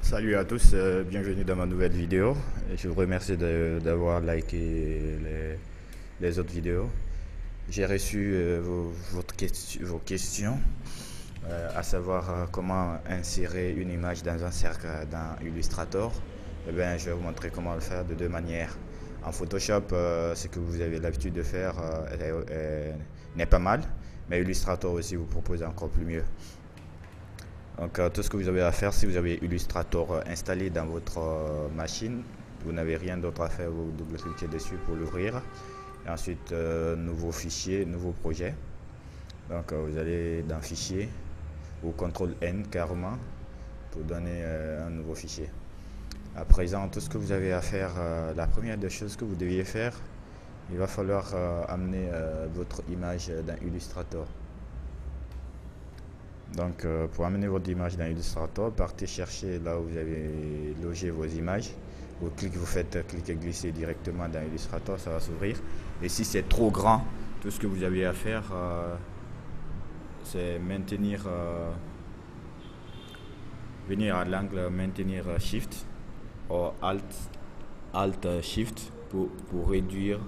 Salut à tous, bienvenue dans ma nouvelle vidéo. Et je vous remercie d'avoir liké les autres vidéos. J'ai reçu vos questions, à savoir comment insérer une image dans un cercle dans Illustrator. Eh bien, je vais vous montrer comment le faire de deux manières. En Photoshop, ce que vous avez l'habitude de faire n'est pas mal, mais Illustrator aussi vous propose encore plus mieux. Donc tout ce que vous avez à faire, si vous avez Illustrator installé dans votre machine, vous n'avez rien d'autre à faire, vous double-cliquez dessus pour l'ouvrir. Et ensuite, nouveau fichier, nouveau projet. Donc vous allez dans fichier ou CTRL N carrément pour donner un nouveau fichier. À présent, tout ce que vous avez à faire, la première des choses que vous deviez faire, il va falloir amener votre image dans Illustrator. Donc pour amener votre image dans Illustrator, partez chercher là où vous avez logé vos images. Vous faites cliquer glisser directement dans Illustrator, ça va s'ouvrir. Et si c'est trop grand, tout ce que vous avez à faire, c'est venir à l'angle maintenir Shift ou Alt Shift pour réduire.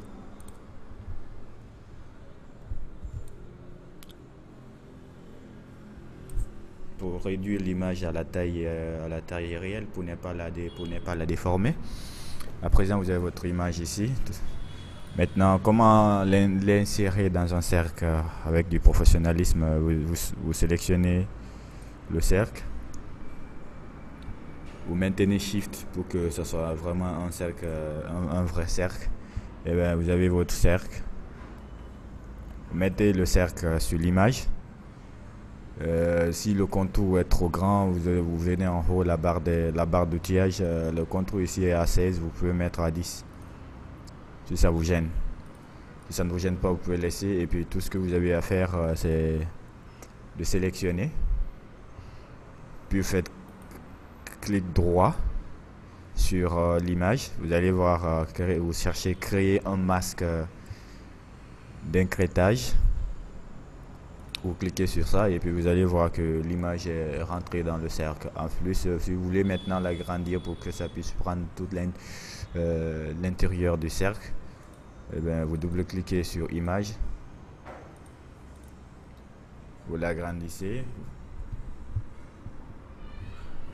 Pour réduire l'image à la taille réelle pour ne pas la déformer. À présent, vous avez votre image ici. Maintenant, comment l'insérer dans un cercle avec du professionnalisme? Vous sélectionnez le cercle. Vous maintenez Shift pour que ce soit vraiment un cercle, un vrai cercle. Et bien, vous avez votre cercle. Vous mettez le cercle sur l'image. Si le contour est trop grand, vous venez en haut, la barre d'outillage, le contour ici est à 16, vous pouvez mettre à 10 si ça vous gêne. Si ça ne vous gêne pas, vous pouvez laisser. Et puis tout ce que vous avez à faire, c'est de sélectionner, puis vous faites clic droit sur l'image. Vous allez voir, vous cherchez créer un masque d'incrétage. Vous cliquez sur ça et puis vous allez voir que l'image est rentrée dans le cercle. En plus, si vous voulez maintenant l'agrandir pour que ça puisse prendre toute l'intérieur du cercle, eh bien, vous double-cliquez sur image, vous l'agrandissez,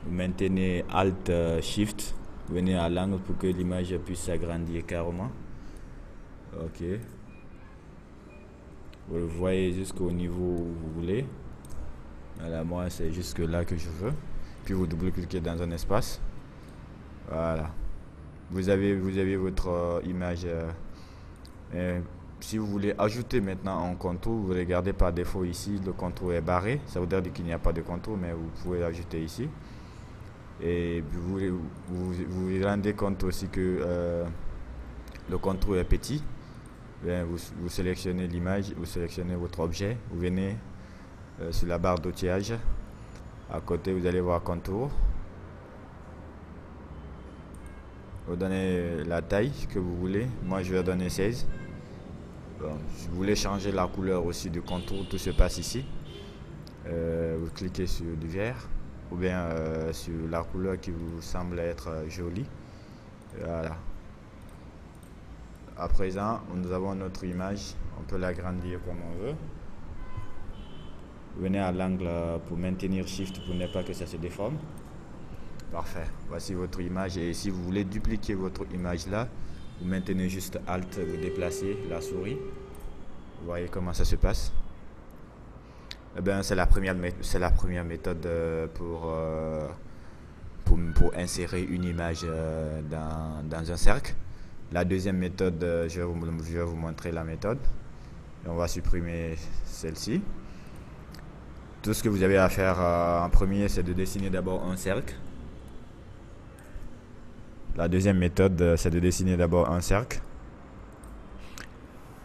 vous maintenez Alt Shift, vous venez à l'angle pour que l'image puisse s'agrandir carrément. Ok. Vous le voyez jusqu'au niveau où vous voulez. Voilà, moi c'est jusque là que je veux. Puis vous double-cliquez dans un espace. Voilà. Vous avez votre image. Si vous voulez ajouter maintenant un contour, vous regardez par défaut ici, le contour est barré. Ça veut dire qu'il n'y a pas de contour, mais vous pouvez l'ajouter ici. Et vous vous rendez compte aussi que le contour est petit. Bien, vous sélectionnez l'image, vous sélectionnez votre objet, vous venez sur la barre d'outillage, à côté vous allez voir contour, vous donnez la taille que vous voulez, moi je vais donner 16. Bon, si vous voulez changer la couleur aussi du contour, tout se passe ici. Vous cliquez sur du vert ou bien sur la couleur qui vous semble être jolie. Voilà. À présent, nous avons notre image, on peut l'agrandir comme on veut. Vous venez à l'angle pour maintenir Shift pour ne pas que ça se déforme. Parfait, voici votre image et si vous voulez dupliquer votre image là, vous maintenez juste Alt, vous déplacez la souris. Vous voyez comment ça se passe. Eh bien, c'est la première méthode pour insérer une image dans un cercle. La deuxième méthode, je vais vous montrer la méthode. Et on va supprimer celle-ci. Tout ce que vous avez à faire en premier, c'est de dessiner d'abord un cercle. La deuxième méthode, c'est de dessiner d'abord un cercle.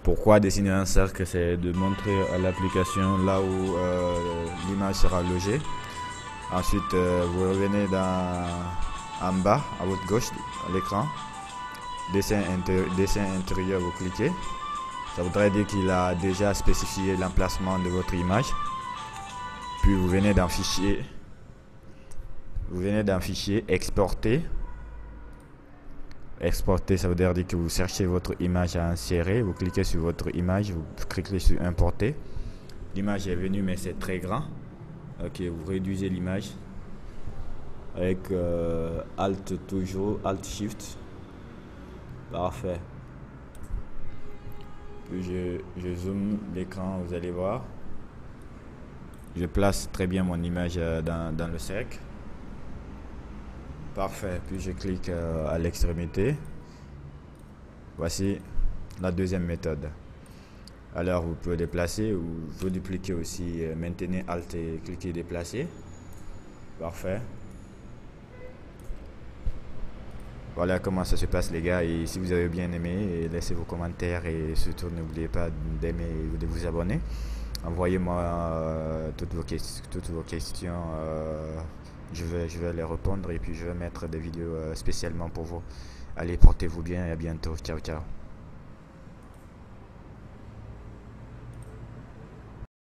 Pourquoi dessiner un cercle? C'est de montrer à l'application là où l'image sera logée. Ensuite, vous revenez en bas, à votre gauche, à l'écran. Dessin intérieur, vous cliquez. Ça voudrait dire qu'il a déjà spécifié l'emplacement de votre image. Puis vous venez dans fichier, Vous venez d'un fichier exporter. Exporter, ça veut dire que vous cherchez votre image à insérer. Vous cliquez sur votre image, vous cliquez sur importer. L'image est venue, mais c'est très grand. Ok, vous réduisez l'image avec Alt toujours, Alt Shift. Parfait. Puis je zoome l'écran, vous allez voir. Je place très bien mon image dans le cercle. Parfait. Puis je clique à l'extrémité. Voici la deuxième méthode. Alors vous pouvez déplacer ou vous dupliquer aussi. Maintenez Alt et cliquez déplacer. Parfait. Voilà comment ça se passe les gars, et si vous avez bien aimé, laissez vos commentaires et surtout n'oubliez pas d'aimer et de vous abonner. Envoyez-moi toutes vos questions, je vais les répondre et puis je vais mettre des vidéos spécialement pour vous. Allez, portez-vous bien et à bientôt. Ciao, ciao.